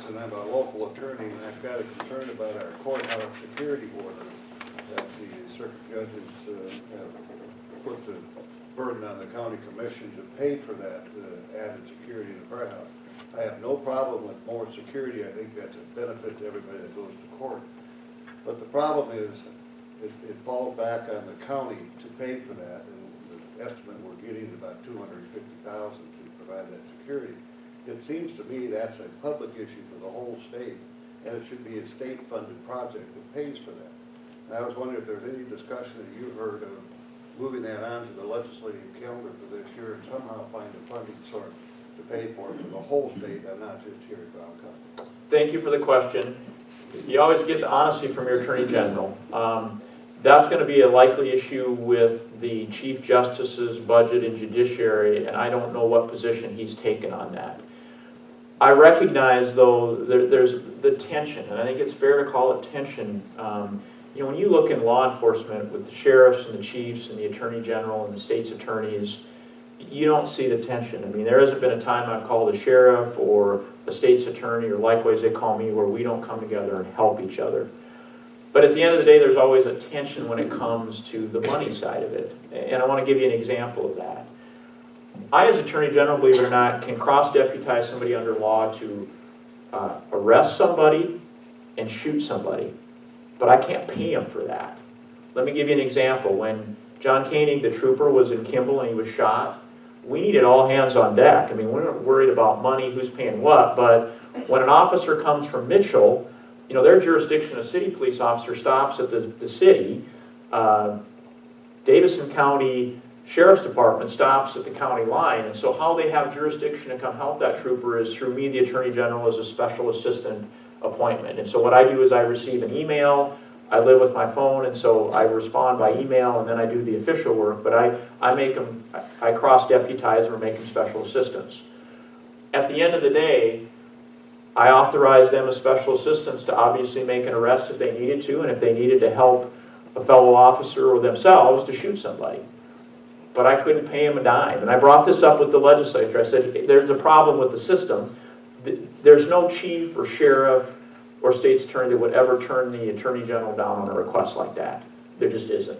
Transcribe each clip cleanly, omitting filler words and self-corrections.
and I'm a local attorney, and I've got a concern about our courthouse security order that the circuit judges have put the burden on the county commission to pay for that added security in the courthouse. I have no problem with more security. I think that's a benefit to everybody that goes to court. But the problem is, it falls back on the county to pay for that, and the estimate we're getting is about $250,000 to provide that security. It seems to me that's a public issue for the whole state, and it should be a state-funded project that pays for that. And I was wondering if there's any discussion that you've heard of moving that onto the legislative calendar for this year and somehow find a funding source to pay for it for the whole state and not just here at Brown County. Thank you for the question. You always get the honesty from your Attorney General. That's going to be a likely issue with the Chief Justice's budget and judiciary, and I don't know what position he's taken on that. I recognize, though, there's the tension, and I think it's fair to call it tension. You know, when you look in law enforcement with the sheriffs and the chiefs and the Attorney General and the state's attorneys, you don't see the tension. I mean, there hasn't been a time I've called a sheriff or a state's attorney, or likewise they call me, where we don't come together and help each other. But at the end of the day, there's always a tension when it comes to the money side of it. And I want to give you an example of that. I, as Attorney General, believe it or not, can cross-deputize somebody under law to arrest somebody and shoot somebody. But I can't pay him for that. Let me give you an example. When John Koenig, the trooper, was in Kimball and he was shot, we needed all hands on deck. I mean, we weren't worried about money, who's paying what, but when an officer comes from Mitchell, you know, their jurisdiction, a city police officer stops at the city. Davison County Sheriff's Department stops at the county line, and so how they have jurisdiction to come help that trooper is through me, the Attorney General, as a special assistant appointment. And so what I do is I receive an email, I live with my phone, and so I respond by email, and then I do the official work, but I cross-deputize them or make them special assistants. At the end of the day, I authorize them as special assistants to obviously make an arrest if they needed to, and if they needed to help a fellow officer or themselves to shoot somebody. But I couldn't pay them a dime. And I brought this up with the legislature. I said, there's a problem with the system. There's no chief or sheriff or state's attorney that would ever turn the Attorney General down on a request like that. There just isn't.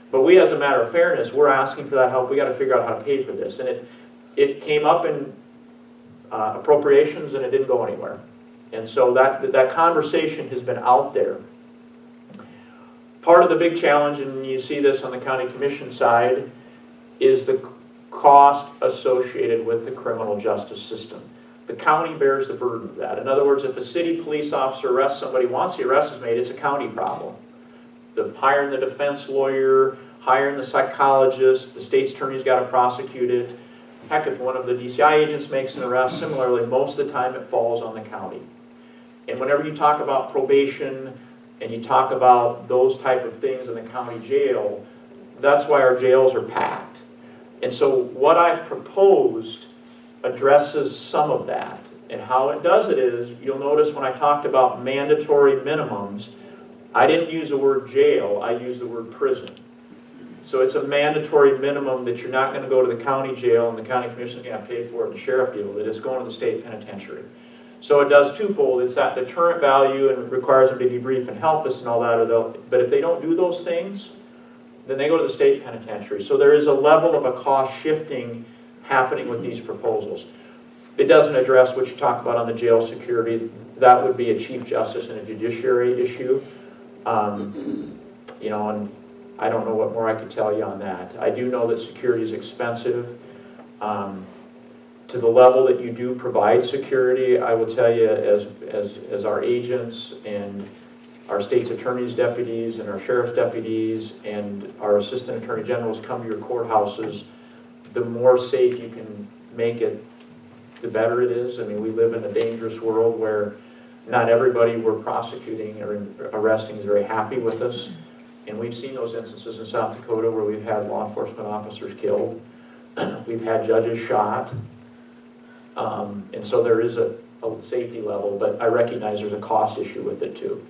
But we, as a matter of fairness, we're asking for that help. We got to figure out how to pay for this. And it came up in appropriations, and it didn't go anywhere. And so that conversation has been out there. Part of the big challenge, and you see this on the county commission side, is the cost associated with the criminal justice system. The county bears the burden of that. In other words, if a city police officer arrests somebody, once the arrest is made, it's a county problem. Hiring the defense lawyer, hiring the psychologist, the state's attorney's got to prosecute it. Heck, if one of the DCI agents makes an arrest, similarly, most of the time it falls on the county. And whenever you talk about probation and you talk about those type of things in the county jail, that's why our jails are packed. And so what I've proposed addresses some of that. And how it does it is, you'll notice when I talked about mandatory minimums, I didn't use the word jail, I used the word prison. So it's a mandatory minimum that you're not going to go to the county jail and the county commission's going to have to pay for it and the sheriff deal with it. It's going to the state penitentiary. So it does twofold. It's that deterrent value and requires them to debrief and help us and all that. But if they don't do those things, then they go to the state penitentiary. So there is a level of a cost shifting happening with these proposals. It doesn't address what you talk about on the jail security. That would be a chief justice and a judiciary issue. You know, and I don't know what more I could tell you on that. I do know that security is expensive. To the level that you do provide security, I will tell you, as our agents and our state's attorney's deputies and our sheriff's deputies and our assistant attorney generals come to your courthouses, the more safe you can make it, the better it is. I mean, we live in a dangerous world where not everybody we're prosecuting or arresting is very happy with us. And we've seen those instances in South Dakota where we've had law enforcement officers killed. We've had judges shot. And so there is a safety level, but I recognize there's a cost issue with it too.